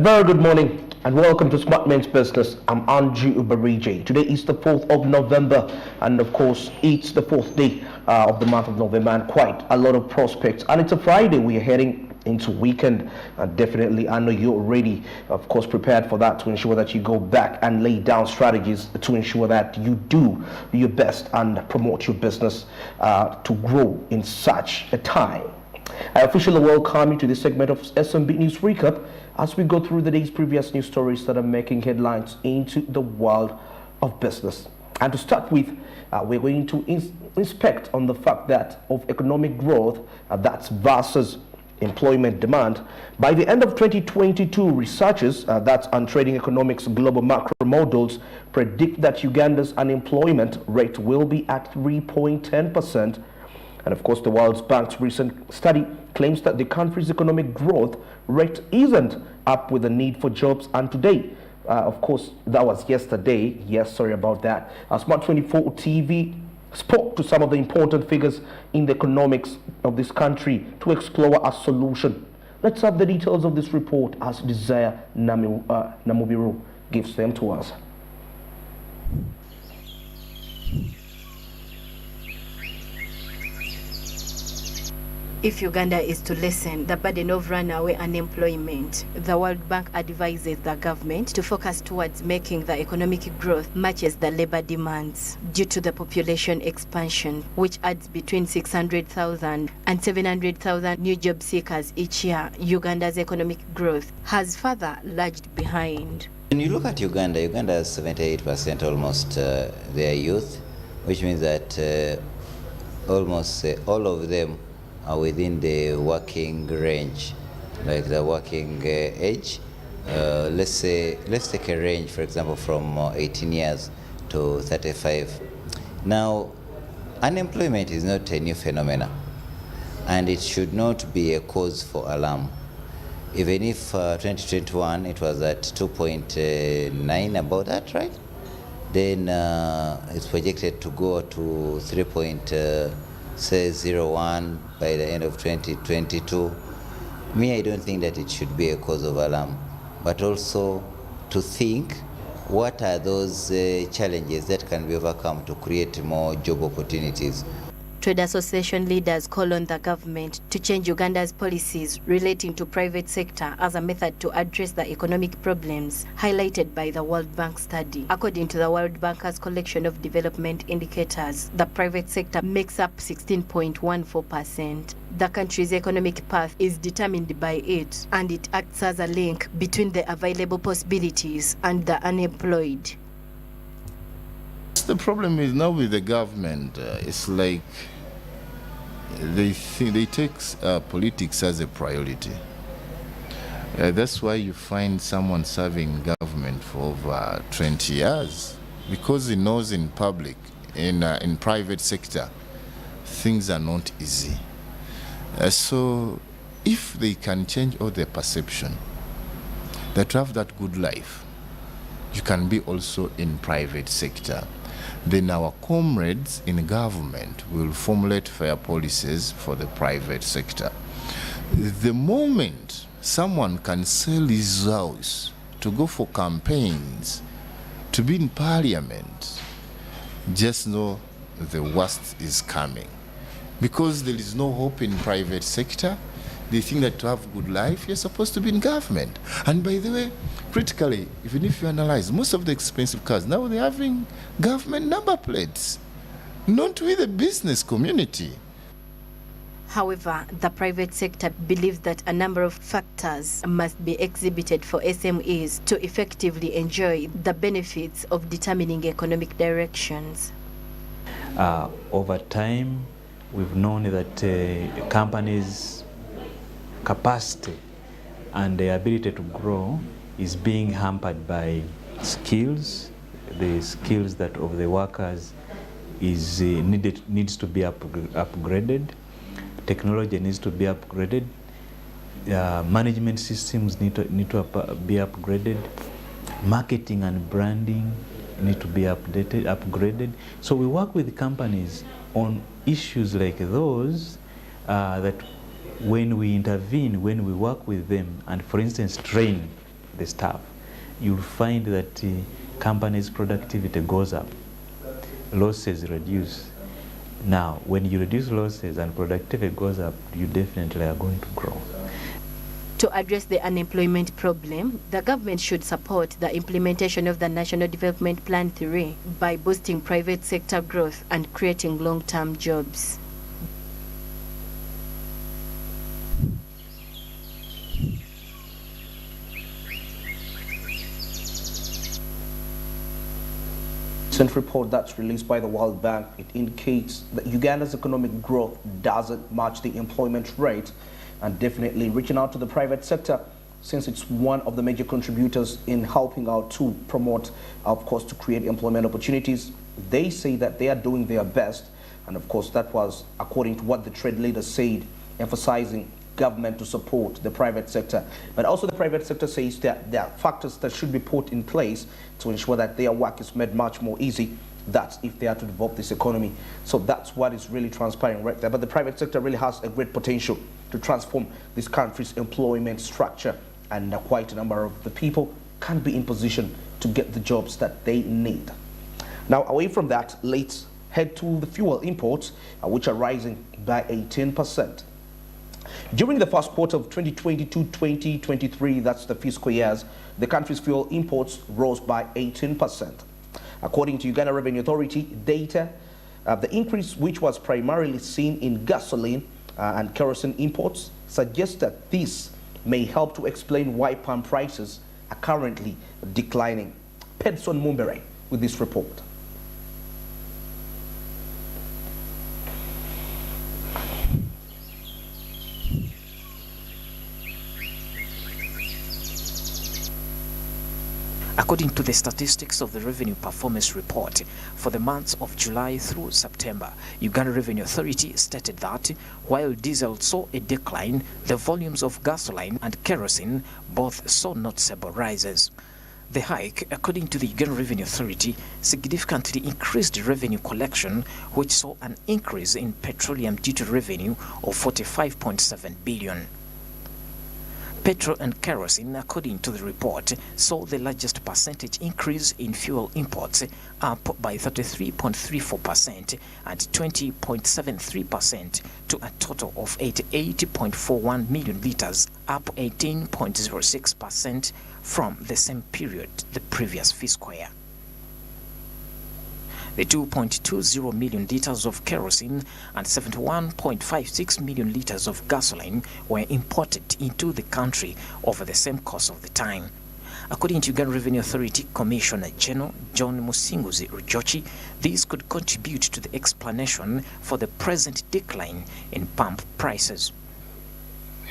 very good morning and welcome to Smart Men's Business. I'm Anju Ubarije. Today is the 4th of November and of course it's the 4th day of the month of November and quite a lot of prospects. And it's a Friday, we are heading into weekend and definitely I know you're already of course prepared for that to ensure that you go back and lay down strategies to ensure that you do your best and promote your business to grow in such a time. I officially welcome you to this segment of SMB News Recap as we go through the day's previous news stories that are making headlines into the world of business. And to start with, we're going to inspect on the fact that of economic growth, that's versus employment demand. By the end of 2022, researchers, that's on Trading Economics Global Macro Models, predict that Uganda's unemployment rate will be at 3.10%. And of course, the World Bank's recent study claims that the country's economic growth rate isn't up with the need for jobs. And today, of course, that was yesterday. Yes, sorry about that. SMART24 TV spoke to some of the important figures in the economics of this country to explore a solution. Let's have the details of this report as Desire Namubiru gives them to us. If Uganda is to lessen the burden of runaway unemployment, the World Bank advises the government to focus towards making the economic growth matches the labor demands due to the population expansion, which adds between 600,000 and 700,000 new job seekers each year. Uganda's economic growth has further lagged behind. When you look at Uganda has 78% almost their youth, which means that almost all of them are within the working range, like the working age. Let's take a range, for example, from 18 years to 35. Now, unemployment is not a new phenomenon, and it should not be a cause for alarm. Even if 2021 it was at 2.9, about that, right? Then it's projected to go to 3.01 by the end of 2022. Me, I don't think that it should be a cause of alarm, but also to think what are those challenges that can be overcome to create more job opportunities. Trade association leaders call on the government to change Uganda's policies relating to private sector as a method to address the economic problems highlighted by the World Bank study. According to the World Bank's collection of development indicators, the private sector makes up 16.14%. The country's economic path is determined by it, and it acts as a link between the available possibilities and the unemployed. The problem is now with the government, it's like they take politics as a priority. That's why you find someone serving government for over 20 years, because he knows in public, in private sector, things are not easy. So if they can change all their perception, that to have that good life, you can be also in private sector. Then our comrades in government will formulate fair policies for the private sector. The moment someone can sell his house to go for campaigns, to be in parliament, just know the worst is coming. Because there is no hope in private sector, they think that to have good life, you're supposed to be in government. And by the way, critically, even if you analyze, most of the expensive cars, now they're having government number plates, not with the business community. However, the private sector believes that a number of factors must be exhibited for SMEs to effectively enjoy the benefits of determining economic directions. Over time, we've known that companies' capacity and the ability to grow is being hampered by skills. The skills that of the workers is needs to be upgraded. Technology needs to be upgraded. Management systems need to be upgraded. Marketing and branding need to be upgraded. So we work with companies on issues like those that when we intervene, when we work with them and, for instance, train the staff, you'll find that companies' productivity goes up, losses reduce. Now, when you reduce losses and productivity goes up, you definitely are going to grow. To address the unemployment problem, the government should support the implementation of the National Development Plan 3 by boosting private sector growth and creating long-term jobs. Recent report that's released by the World Bank, it indicates that Uganda's economic growth doesn't match the employment rate, and definitely reaching out to the private sector, since it's one of the major contributors in helping out to promote, of course, to create employment opportunities. They say that they are doing their best, and of course that was according to what the trade leaders said, emphasizing government to support the private sector. But also the private sector says that there are factors that should be put in place to ensure that their work is made much more easy. That's if they are to develop this economy. So that's what is really transpiring right there. But the private sector really has a great potential to transform this country's employment structure, and quite a number of the people can be in position to get the jobs that they need. Now, away from that, let's head to the fuel imports, which are rising by 18%. During the first quarter of 2022-2023, that's the fiscal years, the country's fuel imports rose by 18%. According to Uganda Revenue Authority data, the increase, which was primarily seen in gasoline and kerosene imports, suggests that this may help to explain why palm prices are currently declining. Pedson Mumbere with this report. According to the statistics of the Revenue Performance Report for the months of July through September, Uganda Revenue Authority stated that while diesel saw a decline, the volumes of gasoline and kerosene both saw noticeable rises. The hike, according to the Uganda Revenue Authority, significantly increased revenue collection, which saw an increase in petroleum duty revenue of 45.7 billion. Petrol and kerosene, according to the report, saw the largest percentage increase in fuel imports, up by 33.34% and 20.73% to a total of 88.41 million litres, up 18.06% from the same period the previous fiscal year. The 2.20 million litres of kerosene and 71.56 million litres of gasoline were imported into the country over the same course of the time. According to Uganda Revenue Authority Commissioner General John Musinguzi Rujochi, this could contribute to the explanation for the present decline in pump prices.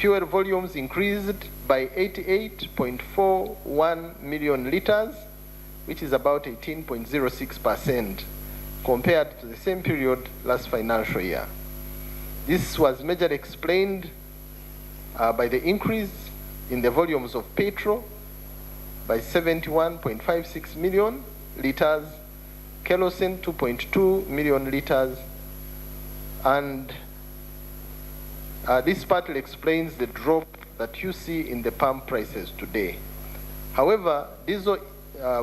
Fuel volumes increased by 88.41 million litres, which is about 18.06% compared to the same period last financial year. This was majorly explained by the increase in the volumes of petrol by 71.56 million litres, kerosene 2.2 million litres, and this partly explains the drop that you see in the pump prices today. However, diesel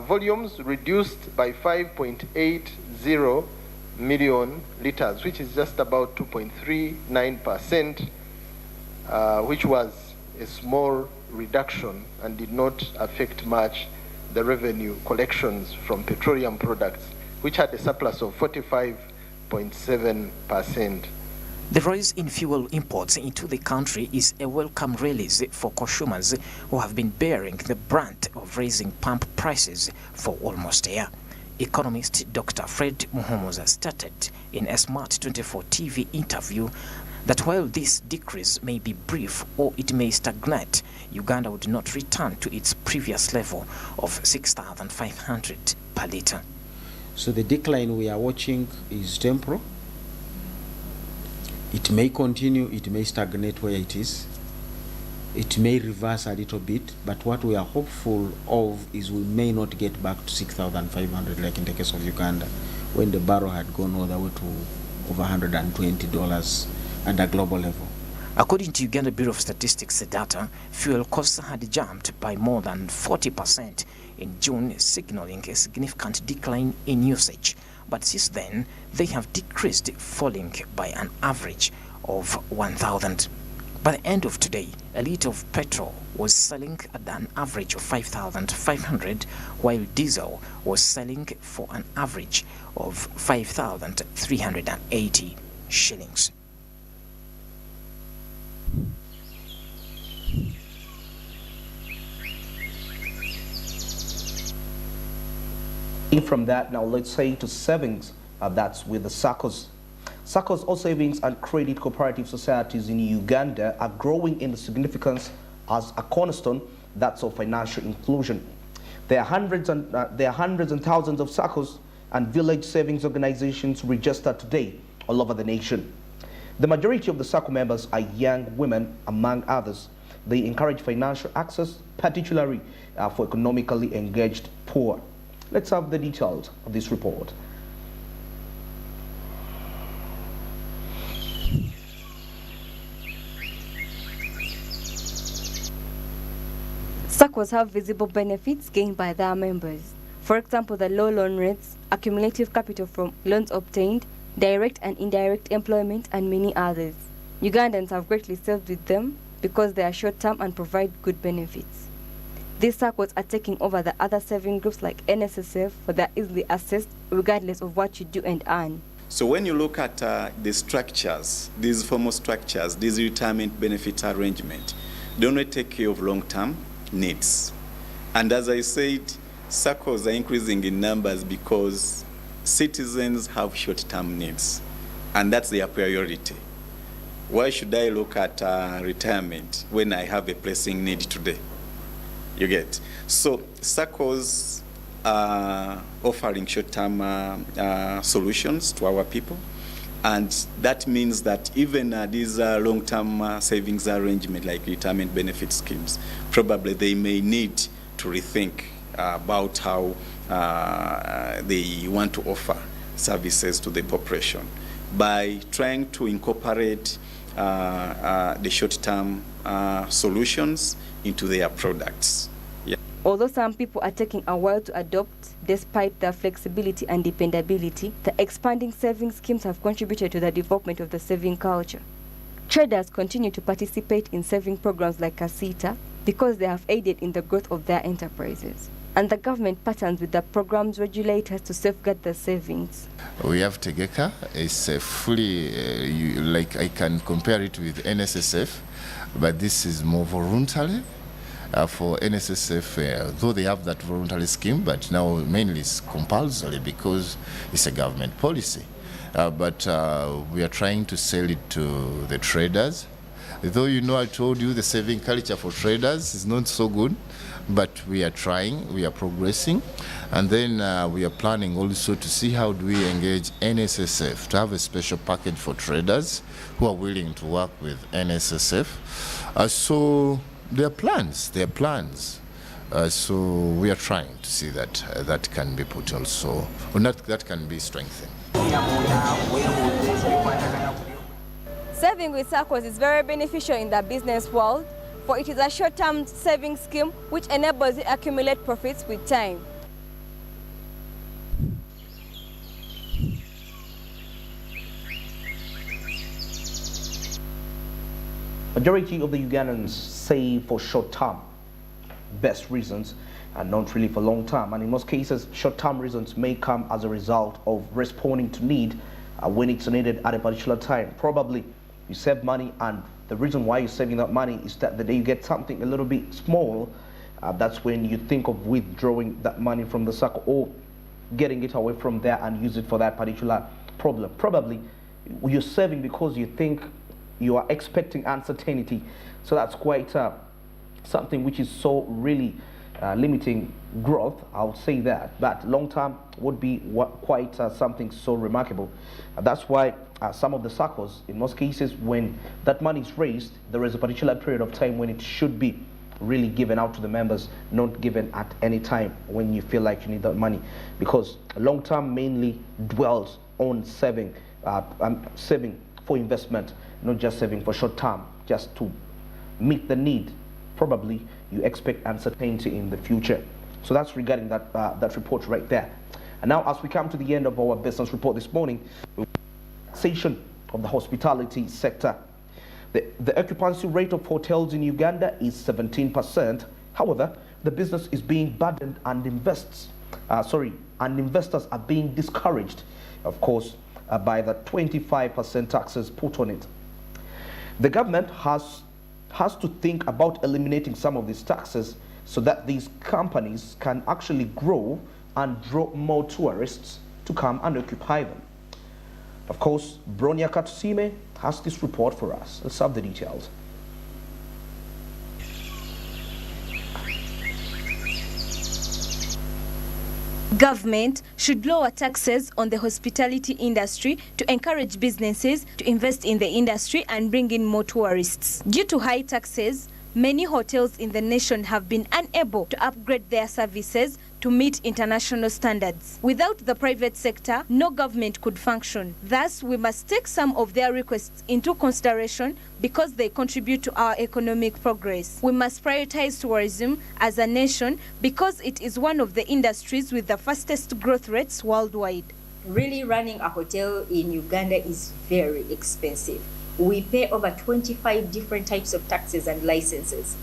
volumes reduced by 5.80 million litres, which is just about 2.39%, which was a small reduction and did not affect much the revenue collections from petroleum products, which had a surplus of 45.7%. The rise in fuel imports into the country is a welcome release for consumers who have been bearing the brunt of raising pump prices for almost a year. Economist Dr. Fred Muhomoza stated in a SMART24 TV interview that while this decrease may be brief or it may stagnate, Uganda would not return to its previous level of 6,500 per litre. So the decline we are watching is temporal. It may continue, it may stagnate where it is. It may reverse a little bit, but what we are hopeful of is we may not get back to 6,500 like in the case of Uganda, when the barrel had gone all the way to over $120 at a global level. According to Uganda Bureau of Statistics data, fuel costs had jumped by more than 40% in June, signaling a significant decline in usage. But since then, they have decreased, falling by an average of 1,000. By the end of today, a litre of petrol was selling at an average of 5,500, while diesel was selling for an average of 5,380 shillings. From that, now let's say to savings, that's with the SACCOs. SACCOs, or savings and credit cooperative societies in Uganda, are growing in significance as a cornerstone that's of financial inclusion. There are hundreds and thousands of SACCOs and village savings organizations registered today all over the nation. The majority of the SACCO members are young women, among others. They encourage financial access, particularly for economically engaged poor. Let's have the details of this report. SACCOs have visible benefits gained by their members. For example, the low loan rates, accumulative capital from loans obtained, direct and indirect employment, and many others. Ugandans have greatly saved with them because they are short-term and provide good benefits. These SACCOs are taking over the other saving groups like NSSF, for they are easily assessed regardless of what you do and earn. So when you look at the structures, these formal structures, these retirement benefit arrangement, they only take care of long-term needs. And as I said, SACCOs are increasing in numbers because citizens have short-term needs, and that's their priority. Why should I look at retirement when I have a pressing need today? You get. So SACCOs are offering short-term solutions to our people, and that means that even these long-term savings arrangement like retirement benefit schemes, probably they may need to rethink about how they want to offer services to the population by trying to incorporate the short-term solutions into their products. Yeah. Although some people are taking a while to adopt, despite their flexibility and dependability, the expanding saving schemes have contributed to the development of the saving culture. Traders continue to participate in saving programs like Kasita because they have aided in the growth of their enterprises. And the government partners with the program's regulators to safeguard the savings. We have Tegeka. It's fully, like I can compare it with NSSF, but this is more voluntary. For NSSF, though they have that voluntary scheme, but now mainly it's compulsory because it's a government policy. But we are trying to sell it to the traders. Though I told you the saving culture for traders is not so good, but we are trying, we are progressing, and then we are planning also to see how do we engage NSSF to have a special package for traders who are willing to work with NSSF. So there are plans, so we are trying to see that that can be put also, or that can be strengthened. Saving with SACCOs is very beneficial in the business world, for it is a short-term saving scheme which enables you to accumulate profits with time. Majority of the Ugandans save for short-term, best reasons, and not really for long-term. And in most cases, short-term reasons may come as a result of responding to need when it's needed at a particular time. Probably you save money, and the reason why you're saving that money is that the day you get something a little bit small, that's when you think of withdrawing that money from the SACCO or getting it away from there and use it for that particular problem. Probably you're saving because you think you are expecting uncertainty. So that's quite something which is so really limiting growth, I would say that. But long term would be quite something so remarkable. That's why some of the SACCOs, in most cases, when that money is raised, there is a particular period of time when it should be really given out to the members, not given at any time when you feel like you need that money. Because long term mainly dwells on saving for investment, not just saving for short term. just to meet the need. Probably you expect uncertainty in the future. So that's regarding that report right there. And now, as we come to the end of our business report this morning, taxation of the hospitality sector. The occupancy rate of hotels in Uganda is 17%. However, the business is being burdened and investors are being discouraged, of course, by the 25% taxes put on it. The government has to think about eliminating some of these taxes so that these companies can actually grow and draw more tourists to come and occupy them. Of course, Bronya Katusime has this report for us. Let's have the details. Government should lower taxes on the hospitality industry to encourage businesses to invest in the industry and bring in more tourists. Due to high taxes, many hotels in the nation have been unable to upgrade their services to meet international standards. Without the private sector, no government could function. Thus, we must take some of their requests into consideration because they contribute to our economic progress. We must prioritize tourism as a nation because it is one of the industries with the fastest growth rates worldwide. Really running a hotel in Uganda is very expensive. We pay over 25 different types of taxes and licenses.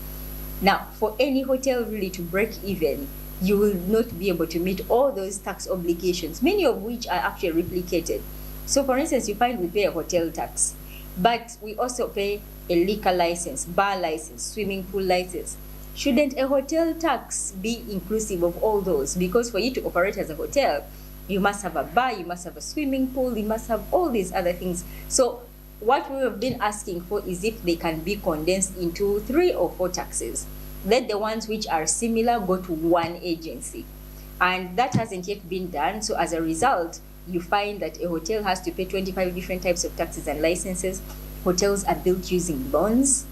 Now, for any hotel really to break even, you will not be able to meet all those tax obligations, many of which are actually replicated. So for instance, you find we pay a hotel tax, but we also pay a liquor license, bar license, swimming pool license. Shouldn't a hotel tax be inclusive of all those? Because for you to operate as a hotel, you must have a bar, you must have a swimming pool, you must have all these other things. So what we have been asking for is if they can be condensed into 3 or 4 taxes. Let the ones which are similar go to one agency. And that hasn't yet been done. So as a result, you find that a hotel has to pay 25 different types of taxes and licenses. Hotels are built using loans,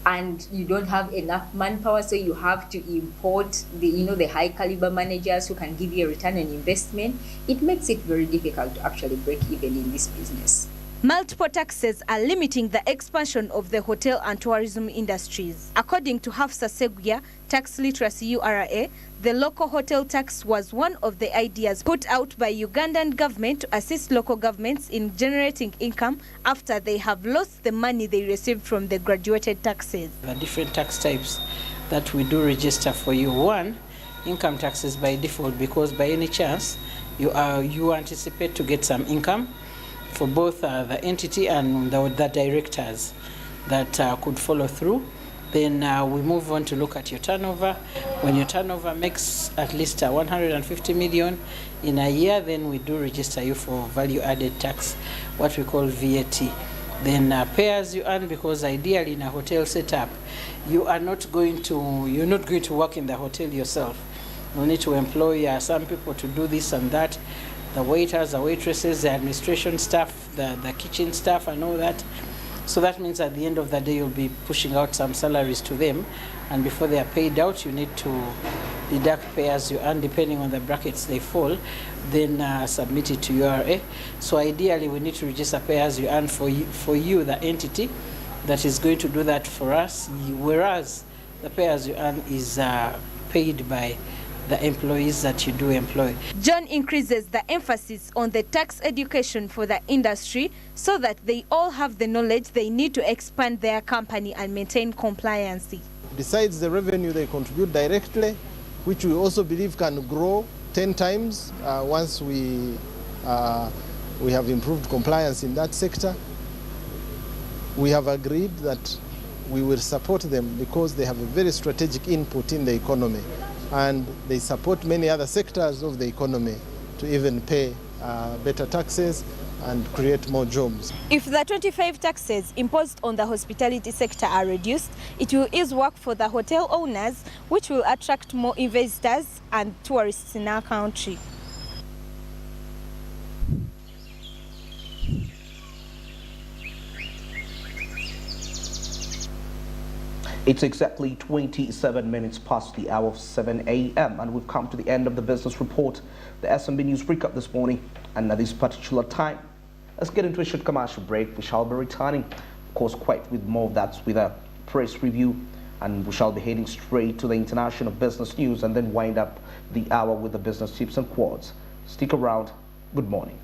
and you don't have enough manpower, so you have to import the high caliber managers who can give you a return on investment. It makes it very difficult to actually break even in this business. Multiple taxes are limiting the expansion of the hotel and tourism industries. According to Hafsa Seguya, Tax Literacy URA, the local hotel tax was one of the ideas put out by Ugandan government to assist local governments in generating income after they have lost the money they received from the graduated taxes. The different tax types that we do register for you. One, income taxes by default, because by any chance you anticipate to get some income for both the entity and the directors that could follow through. Then we move on to look at your turnover. When your turnover makes at least 150 million in a year, then we do register you for value-added tax, what we call VAT. Then pay as you earn, because ideally in a hotel setup, you're not going to work in the hotel yourself. You need to employ some people to do this and that. The waiters, the waitresses, the administration staff, the kitchen staff and all that. So that means at the end of the day, you'll be pushing out some salaries to them. And before they are paid out, you need to deduct pay as you earn, depending on the brackets they fall, then submit it to URA. So ideally, we need to register pay as you earn for you, the entity that is going to do that for us, whereas the pay as you earn is paid by the employees that you do employ. John increases the emphasis on the tax education for the industry so that they all have the knowledge they need to expand their company and maintain compliance. Besides the revenue they contribute directly, which we also believe can grow 10 times once we have improved compliance in that sector, we have agreed that we will support them because they have a very strategic input in the economy. And they support many other sectors of the economy to even pay better taxes and create more jobs. If the 25 taxes imposed on the hospitality sector are reduced, it will ease work for the hotel owners, which will attract more investors and tourists in our country. It's exactly 27 minutes past the hour of 7 a.m. and we've come to the end of the business report, the SMB News recap this morning. And at this particular time, let's get into a short commercial break. We shall be returning Of course, quite with more of that with a press review, and we shall be heading straight to the international business news and then wind up the hour with the business tips and quotes. Stick around. Good morning.